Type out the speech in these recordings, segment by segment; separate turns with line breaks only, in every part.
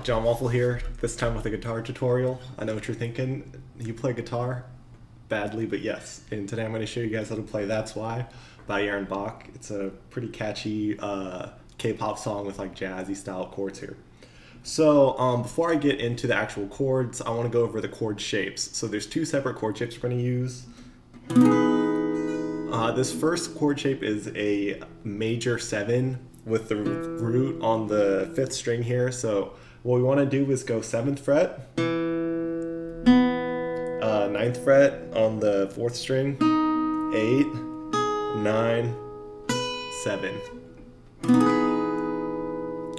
John Waffle here, this time with a guitar tutorial. I know what you're thinking. You play guitar? Badly, but yes. And today I'm going to show you guys how to play That's Why by Yerin Baek. It's a pretty catchy K-pop song with like jazzy style chords here. So before I get into the actual chords, I want to go over the chord shapes. So there's two separate chord shapes we're going to use. This first chord shape is a major 7 with the root on the 5th string here. So what we want to do is go 7th fret, 9th fret on the 4th string, 8, 9, 7.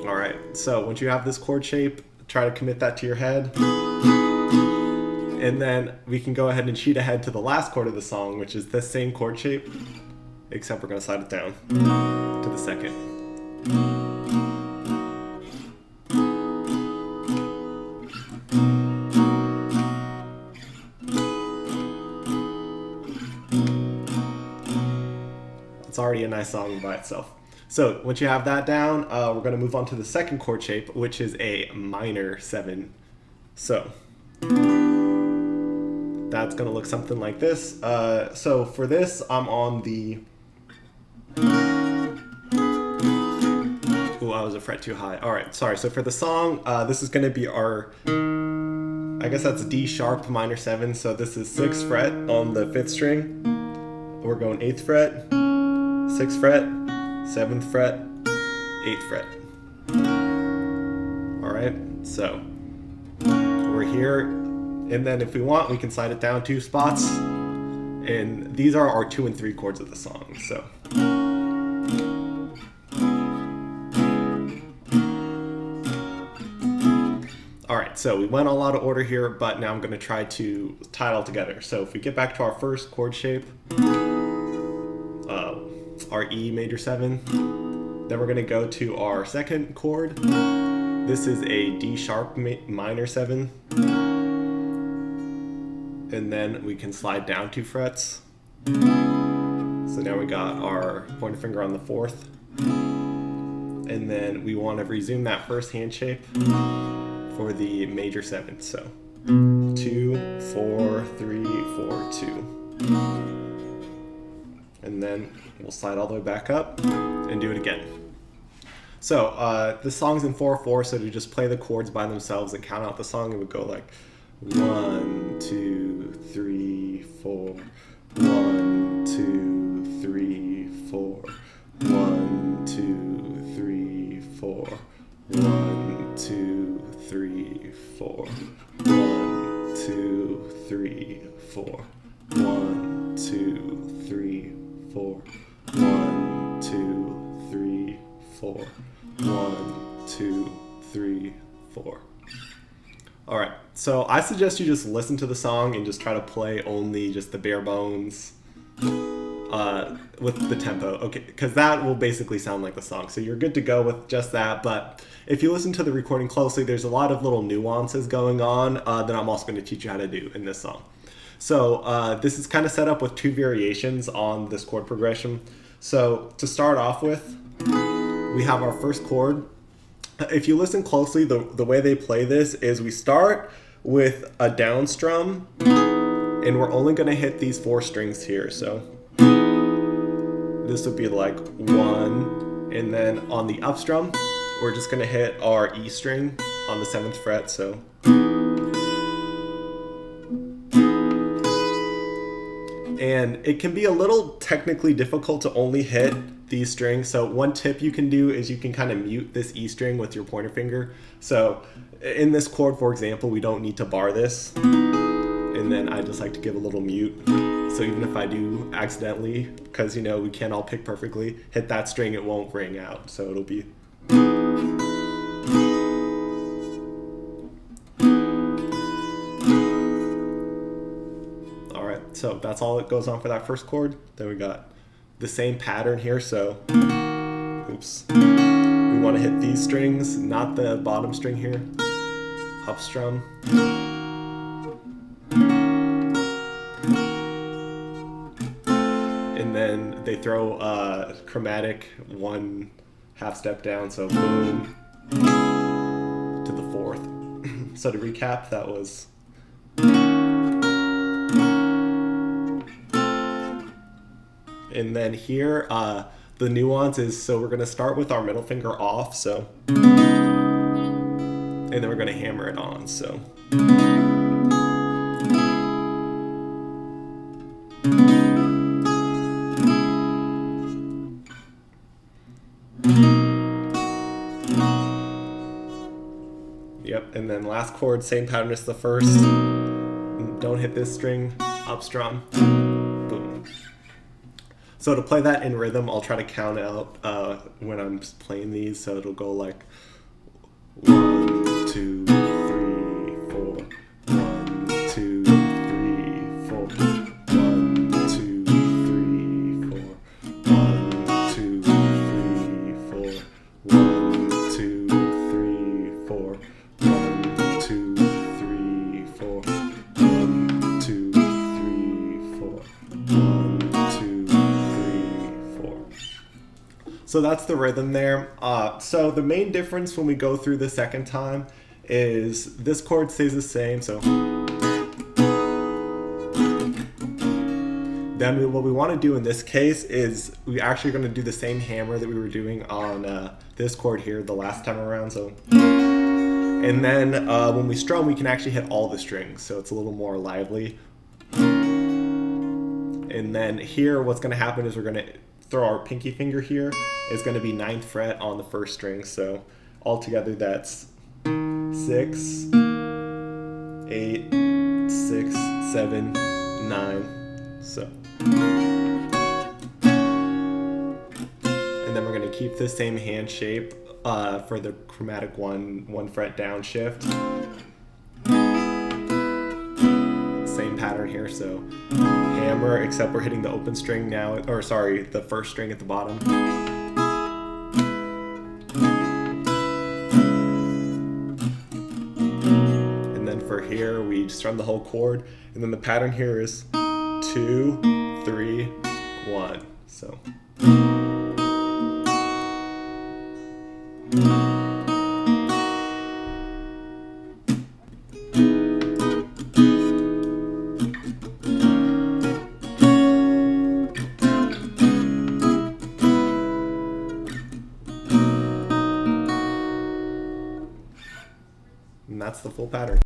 Alright, so once you have this chord shape, try to commit that to your head. And then we can go ahead and cheat ahead to the last chord of the song, which is this same chord shape, except we're going to slide it down to the 2nd. It's already a nice song by itself. So once you have that down, we're going to move on to the second chord shape, which is a minor 7. So that's going to look something like this. So for this, I'm on the... Ooh, I was a fret too high. All right, sorry. So for the song, this is going to be our... I guess that's D sharp minor 7. So this is 6th fret on the 5th string. We're going 8th fret, 6th fret, 7th fret, 8th fret. All right, so we're here, and then if we want, we can slide it down 2 spots, and these are our 2 and 3 chords of the song. So all right, so we went all out of order here, but now I'm going to try to tie it all together. So if we get back to our first chord shape, our E major 7, then we're going to go to our second chord. This is a D sharp minor 7, and then we can slide down 2 frets. So now we got our pointer finger on the 4th, and then we want to resume that first hand shape for the major 7. So 2, 4, 3, 4, 2. And then we'll slide all the way back up and do it again. So this song's in 4/4, so to just play the chords by themselves and count out the song, it would go like 1, 2, 3, 4, 1, 2, 3, 4, 1, 2, 3, 4, 1, 2, 3, 4, 1, 2, 3, 4, 1, 2, 3, 4, 1, 2, 3, 4, 1, 2, 3, 4. All right, so I suggest you just listen to the song and just try to play only just the bare bones with the tempo, okay? Because that will basically sound like the song. So you're good to go with just that. But if you listen to the recording closely, there's a lot of little nuances going on that I'm also going to teach you how to do in this song. So this is kind of set up with 2 variations on this chord progression. So to start off with, we have our first chord. If you listen closely, the way they play this is we start with a down strum, and we're only going to hit these 4 strings here. So this would be like 1, and then on the up strum, we're just going to hit our E string on the 7th fret. So and it can be a little technically difficult to only hit these strings. So one tip you can do is you can kind of mute this E string with your pointer finger. So in this chord, for example, we don't need to bar this. And then I just like to give a little mute. So even if I do accidentally, because you know we can't all pick perfectly, hit that string, it won't ring out. So it'll be... So that's all that goes on for that first chord. Then we got the same pattern here. So, oops. We want to hit these strings, not the bottom string here. Up strum. And then they throw a chromatic 1 half step down. So boom to the 4th. So to recap, that was. And then here, the nuance is, so we're going to start with our middle finger off, so. And then we're going to hammer it on, so. Yep, and then last chord, same pattern as the first. Don't hit this string, up strum, boom. So to play that in rhythm, I'll try to count out when I'm playing these, so it'll go like 1, 2, 3, 4, 1, 2, 3, 4, 1, 2, 3, 4, 1, 2, 3, 4, 1, 2, 3, 4, 1, 2, 3, 4, 1, 2, 3, 4, 1, 2, 3, 4. So that's the rhythm there. So the main difference when we go through the second time is this chord stays the same. So then what we want to do in this case is we actually are going to do the same hammer that we were doing on this chord here the last time around. So, and then when we strum, we can actually hit all the strings, so it's a little more lively. And then here, what's going to happen is we're going to throw our pinky finger here. It's going to be 9th fret on the first string, so altogether that's 6, 8, 6, 7, 9. So. And then we're going to keep the same hand shape for the chromatic 1 fret downshift. Same pattern here, so hammer, except we're hitting the open string now, or sorry, the first string at the bottom. And then for here, we strum the whole chord, and then the pattern here is 2, 3, 1. So. And that's the full pattern.